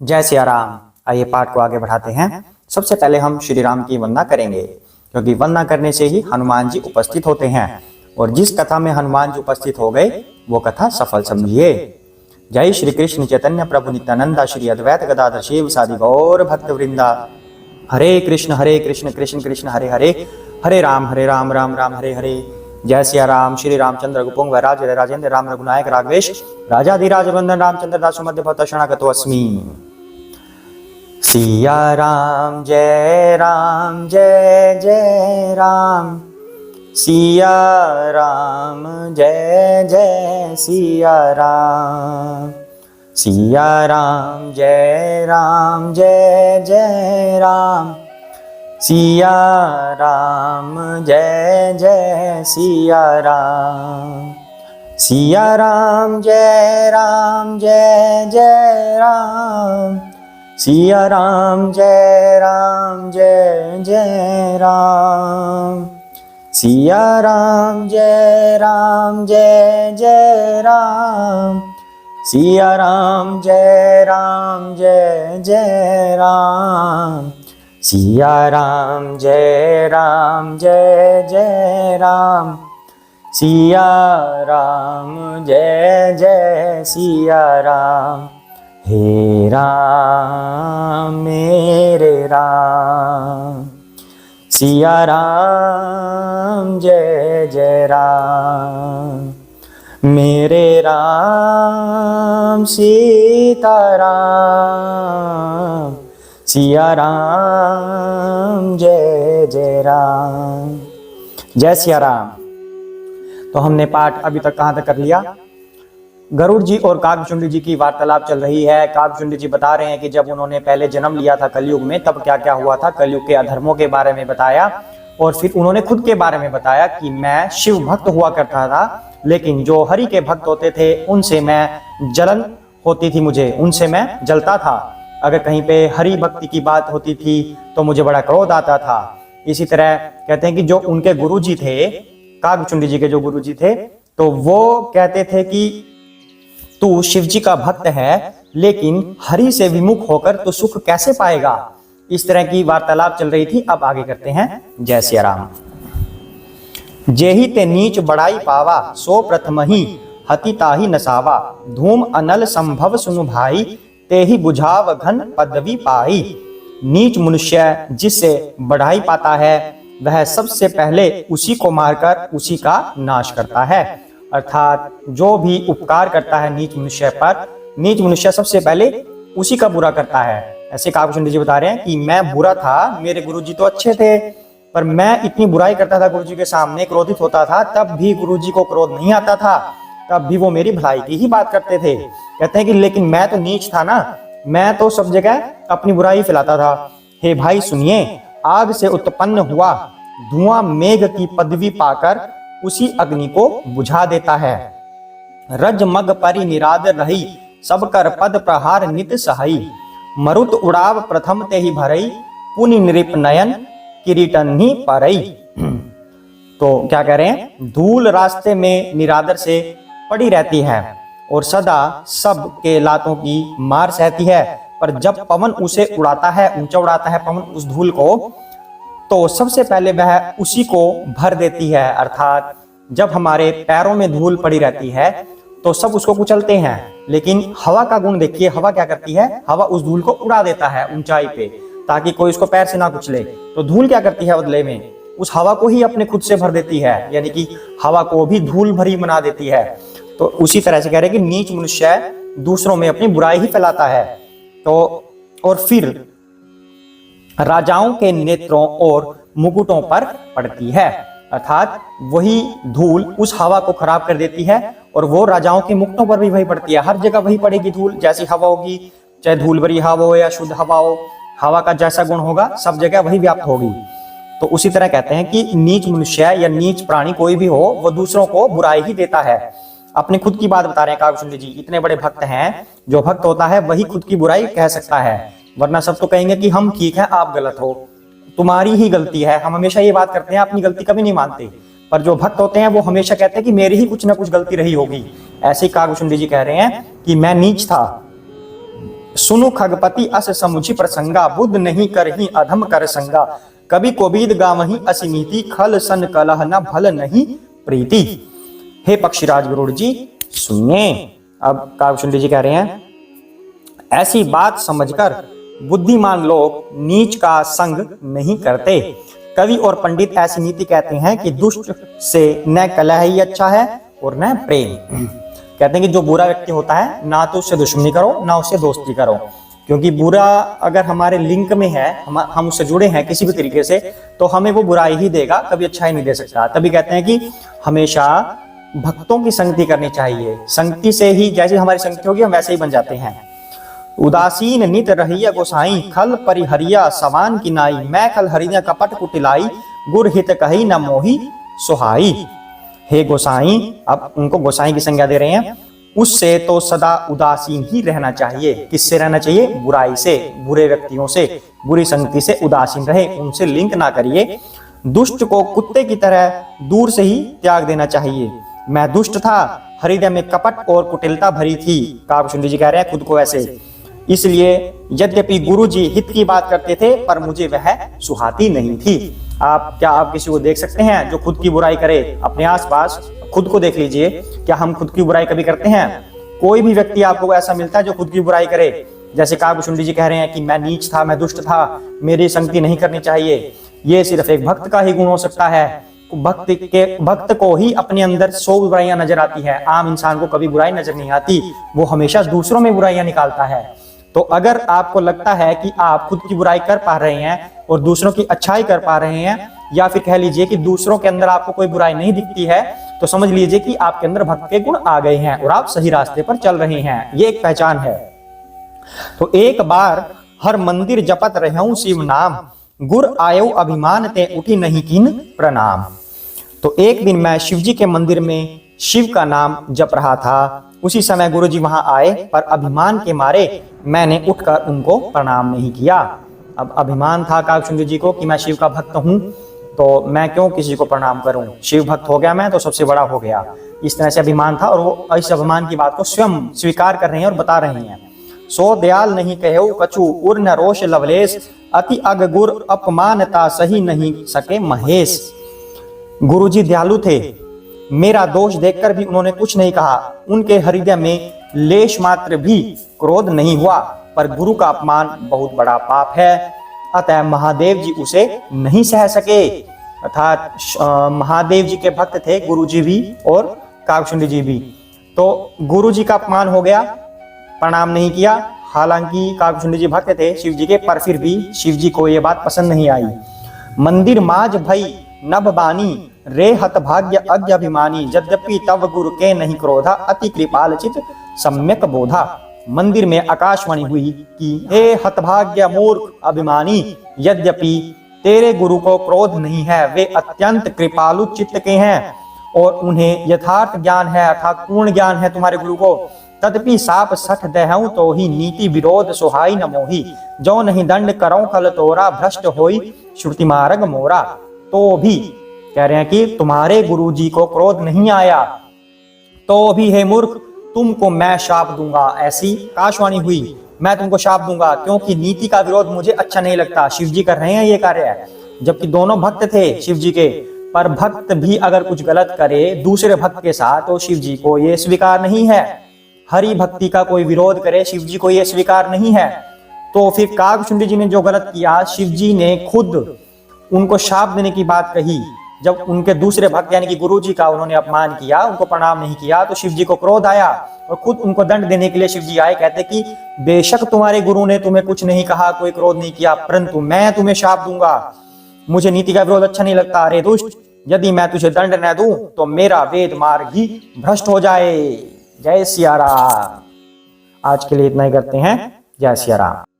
जय सिया राम। आइए पाठ को आगे बढ़ाते हैं। सबसे पहले हम श्री राम की वंदना करेंगे, क्योंकि वंदना करने से ही हनुमान जी उपस्थित होते हैं, और जिस कथा में हनुमान जी उपस्थित हो गए वो कथा सफल समझिए। जय श्री कृष्ण चैतन्य प्रभु नित्यानंदा, श्री अद्वैत गदाधर शिव सादि गौर भक्त वृंदा। हरे कृष्ण कृष्ण कृष्ण हरे हरे, हरे राम राम राम हरे हरे। जय सिया राम। श्री रामचंद्र गुपुंग राज राजेंद्र राम रघुनायक राघवेश राजाधिराज वंदन रामचंद्र दासु मध्य भक्त शरणागतो अस्मि। सिया राम जय जय राम, सिया राम जय जय सिया राम, सिया राम जय जय राम, सिया राम जय जय सिया राम, सिया राम जय जय राम, सिया राम जय जय राम, सिया राम जय जय राम, सिया राम जय जय राम, सिया राम जय जय राम, सिया राम जय जय सिया राम। हे राम मेरे राम, सिया राम जय जय राम, मेरे राम सीता राम, सिया राम जय जय राम। जय सिया राम। तो हमने पाठ अभी तक कहां तक कर लिया? गरुड़ जी और काकभुचुंड जी की वार्तालाप चल रही है। काकभुचुंड जी बता रहे हैं कि जब उन्होंने पहले जन्म लिया था कलयुग में, तब क्या क्या हुआ था, कलयुग के अधर्मों के बारे में बताया, और फिर उन्होंने खुद के बारे में बताया कि मैं शिव भक्त हुआ करता था, लेकिन जो हरि के भक्त होते थे उनसे मैं जलन होती थी, मुझे उनसे मैं जलता था। अगर कहीं पे हरि भक्ति की बात होती थी तो मुझे बड़ा क्रोध आता था। इसी तरह कहते हैं कि जो उनके गुरुजी थे, काकभुचुंड जी के जो गुरुजी थे, तो वो कहते थे कि तू शिव जी का भक्त है, लेकिन हरि से विमुख होकर तो सुख कैसे पाएगा। इस तरह की वार्तालाप चल रही थी। अब आगे करते हैं। जय सिया राम। जेहि ते नीच बड़ाई पावा, सो प्रथम ही हति ताहि नसावा, धूम अनल संभव सुनु भाई, ते ही बुझाव घन पदवी पाई। नीच मनुष्य जिससे बढ़ाई पाता है वह सबसे पहले उसी को मारकर उसी का नाश करता है। अर्थात जो भी उपकार करता है नीच मनुष्य पर, नीच मनुष्य सबसे पहले उसी का बुरा करता है। ऐसे काकभुचुंड जी बता रहे हैं कि मैं बुरा था, मेरे गुरुजी तो अच्छे थे, पर मैं इतनी बुराई करता था गुरुजी के सामने, क्रोधित होता था, तब भी गुरुजी को क्रोध नहीं आता था, तब भी वो मेरी भलाई की ही बात करते थे। कहते हैं कि लेकिन मैं तो नीच था ना, मैं तो सब जगह अपनी बुराई फैलाता था। हे भाई सुनिए, आग से उत्पन्न हुआ धुआं मेघ की पदवी पाकर उसी अग्नि को बुझा देता है। रज मग परि निरादर रही, सब कर पद प्रहार नित सहाई, मरुत उड़ाव प्रथम ते ही भरई, पुनि नृप नयन किरीटन ही परई। तो क्या कह रहे हैं? धूल रास्ते में निरादर से पड़ी रहती है और सदा सब के लातों की मार सहती है, पर जब पवन उसे उड़ाता है, ऊंचा उड़ाता है पवन उस धूल को, तो सबसे पहले वह उसी को भर देती है। अर्थात जब हमारे पैरों में धूल पड़ी रहती है तो सब उसको कुचलते हैं, लेकिन हवा का गुण देखिए, हवा क्या करती है? हवा उस धूल को उड़ा देता है ऊंचाई पे, ताकि कोई उसको पैर से ना कुचले। तो धूल क्या करती है? बदले में उस हवा को ही अपने खुद से भर देती है, यानी कि हवा को भी धूल भरी बना देती है। तो उसी तरह से कह रहे हैं कि नीच मनुष्य दूसरों में अपनी बुराई ही फैलाता है। तो और फिर राजाओं के नेत्रों और मुकुटों पर पड़ती है, अर्थात वही धूल उस हवा को खराब कर देती है, और वो राजाओं के मुकुटों पर भी वही पड़ती है। हर जगह वही पड़ेगी धूल, जैसी हवा होगी, चाहे धूल भरी हवा हो या शुद्ध हवा हो, हवा का जैसा गुण होगा सब जगह वही व्याप्त होगी। तो उसी तरह कहते हैं कि नीच मनुष्य या नीच प्राणी कोई भी हो, वो दूसरों को बुराई ही देता है। अपने खुद की बात बता रहे हैं काकभुचुंड जी, इतने बड़े भक्त हैं, जो भक्त होता है वही खुद की बुराई कह सकता है, वरना सब तो कहेंगे कि हम ठीक हैं आप गलत हो, तुम्हारी ही गलती है। हम हमेशा ये बात करते हैं, अपनी गलती कभी नहीं मानते, पर जो भक्त होते हैं वो हमेशा कहते हैं कि मेरी ही कुछ ना कुछ गलती रही होगी। ऐसे ही काकभुचुंड जी कह रहे हैं कि मैं नीच था, सुनु खगपति अस समुझि प्रसंगा, बुद्ध नहीं करही अधम कर संगा। कवि कोविद गावही असिनीति, खल सन कलह न भल नहीं प्रीति। हे पक्षीराज गरुड़ जी सुनिए, अब काकभूषुंडी जी कह रहे हैं, ऐसी बात समझकर बुद्धिमान लोग नीच का संग नहीं करते। कवि और पंडित ऐसी नीति कहते हैं कि दुष्ट से न कलह ही अच्छा है और न प्रेम। कहते हैं कि जो बुरा व्यक्ति होता है ना तो उससे दुश्मनी करो ना उससे दोस्ती करो, क्योंकि बुरा अगर हमारे लिंक में है, हम उससे जुड़े हैं किसी भी तरीके से, तो हमें वो बुराई ही देगा, कभी अच्छा ही नहीं दे सकता। तभी कहते हैं कि हमेशा भक्तों की संगति करनी चाहिए। संगति से ही, जैसे हमारी संगति होगी हम वैसे ही बन जाते हैं। उदासीन नित रहिया गोसाई, खल परिहरिया समान की नाई। मैं खल हरिया कपट कुटिलाई, गुर हित कही न मोही सुहाई। हे गोसाई, अब उनको गोसाई की संज्ञा दे रहे हैं, उससे तो सदा उदासीन ही रहना चाहिए। किससे रहना चाहिए? बुराई से, बुरे व्यक्तियों से, बुरी संगति से उदासीन रहे, उनसे लिंक ना करिए। दुष्ट को कुत्ते की तरह दूर से ही त्याग देना चाहिए। मैं दुष्ट था, हृदय में कपट और कुटिलता भरी थी। काकभूषुंडी जी कह रहे हैं खुद को ऐसे, इसलिए यद्यपि गुरु जी हित की बात करते थे पर मुझे वह सुहाती नहीं थी। आप किसी को देख सकते हैं जो खुद की बुराई करे? अपने आसपास खुद को देख लीजिए, क्या हम खुद की बुराई कभी करते हैं? कोई भी व्यक्ति आपको ऐसा मिलता है जो खुद की बुराई करे? जैसे काकभूषुंडी जी कह रहे हैं कि मैं नीच था, मैं दुष्ट था, मेरी संगति नहीं करनी चाहिए। ये सिर्फ एक भक्त का ही गुण हो सकता है। भक्त को ही अपने अंदर 100 बुराइयां नजर आती है, आम इंसान को कभी बुराई नजर नहीं आती, वो हमेशा दूसरों में बुराइयां निकालता है। तो अगर आपको लगता है कि आप खुद की बुराई कर पा रहे हैं और दूसरों की अच्छाई कर पा रहे हैं, या फिर कह लीजिए कि दूसरों के अंदर आपको कोई बुराई नहीं दिखती है, तो समझ लीजिए कि आपके अंदर भक्त के गुण आ गए हैं और आप सही रास्ते पर चल रहे हैं। ये एक पहचान है। तो एक बार हर मंदिर जपत रहूं शिव नाम, गुर आयो अभिमान ते उठी नहीं किन प्रणाम। तो एक दिन मैं शिव जी के मंदिर में शिव का नाम जप रहा था। उसी समय गुरु जी वहां आए, पर अभिमान के मारे मैंने उठकर उनको प्रणाम नहीं किया। अब अभिमान था काकभूषुंडी जी को कि मैं शिव का भक्त हूं, तो मैं क्यों किसी को प्रणाम करूं? शिव भक्त हो गया मैं तो सबसे बड़ा हो गया, इस तरह से अभिमान था। और वो इस अभिमान की बात को स्वयं स्वीकार कर रहे हैं और बता रहे हैं। सो दयाल नहीं कहो कछु, उर न रोष लवलेश, अति अग गुर अपमानता सही नहीं सके महेश। गुरु जी दयालु थे, मेरा दोष देखकर भी उन्होंने कुछ नहीं कहा। उनके हृदय में लेश मात्र भी क्रोध नहीं हुआ, पर गुरु का अपमान बहुत बड़ा पाप है, अतः महादेव जी उसे नहीं सह सके। अर्थात महादेव जी के भक्त थे गुरु जी भी और काकभूषुंडी जी भी। तो गुरु जी का अपमान हो गया, प्रणाम नहीं किया। हालांकि काकभूषुंडी जी भक्त थे शिव जी के, पर फिर भी शिव जी को यह बात पसंद नहीं आई। मंदिर माज भई नभ बानी, रे हतभाग्य अज्ञ अभिमानी, यद्यपि तव गुरु के नहीं क्रोधा, अति कृपाल चित सम्यक बोधा। मंदिर में आकाशवाणी हुई कि हे हतभाग्य मूर्ख अभिमानी, यद्यपि तेरे गुरु को क्रोध नहीं है, वे अत्यंत कृपालु चित्त के हैं और उन्हें यथार्थ ज्ञान है, अर्थात पूर्ण ज्ञान है तुम्हारे गुरु को। तदपि साप सठ दहऊं तो ही, नीति विरोध सुहाई न मोही। जो नहीं दंड करऊं खल तोरा, भ्रष्ट होई श्रुति मार्ग मोरा। तो भी कह रहे हैं कि तुम्हारे गुरु जी को क्रोध नहीं आया, तो भी हे मूर्ख तुमको मैं शाप दूंगा। ऐसी आकाशवाणी हुई, मैं तुमको शाप दूंगा, क्योंकि नीति का विरोध मुझे अच्छा नहीं लगता। शिव जी कर रहे हैं ये कार्य, जबकि दोनों भक्त थे शिव जी के, पर भक्त भी अगर कुछ गलत करे दूसरे भक्त के साथ तो शिव जी को ये स्वीकार नहीं है। हरि भक्ति का कोई विरोध करे शिव जी को ये स्वीकार नहीं है। तो फिर काकभूषुंडी जी ने जो गलत किया, शिव जी ने खुद उनको शाप देने की बात कही। जब उनके दूसरे भक्त यानी कि गुरु जी का उन्होंने अपमान किया, उनको प्रणाम नहीं किया, तो शिव जी को क्रोध आया और खुद उनको दंड देने के लिए शिव जी आए। कहते कि बेशक तुम्हारे गुरु ने तुम्हें कुछ नहीं कहा, कोई क्रोध नहीं किया, परंतु मैं तुम्हें शाप दूंगा। मुझे नीति का विरोध अच्छा नहीं लगता। अरे दुष्ट, यदि मैं तुझे दंड न दूं तो मेरा वेद मार्ग ही भ्रष्ट हो जाए। जय सिया राम। आज के लिए इतना ही करते हैं। जय सिया राम।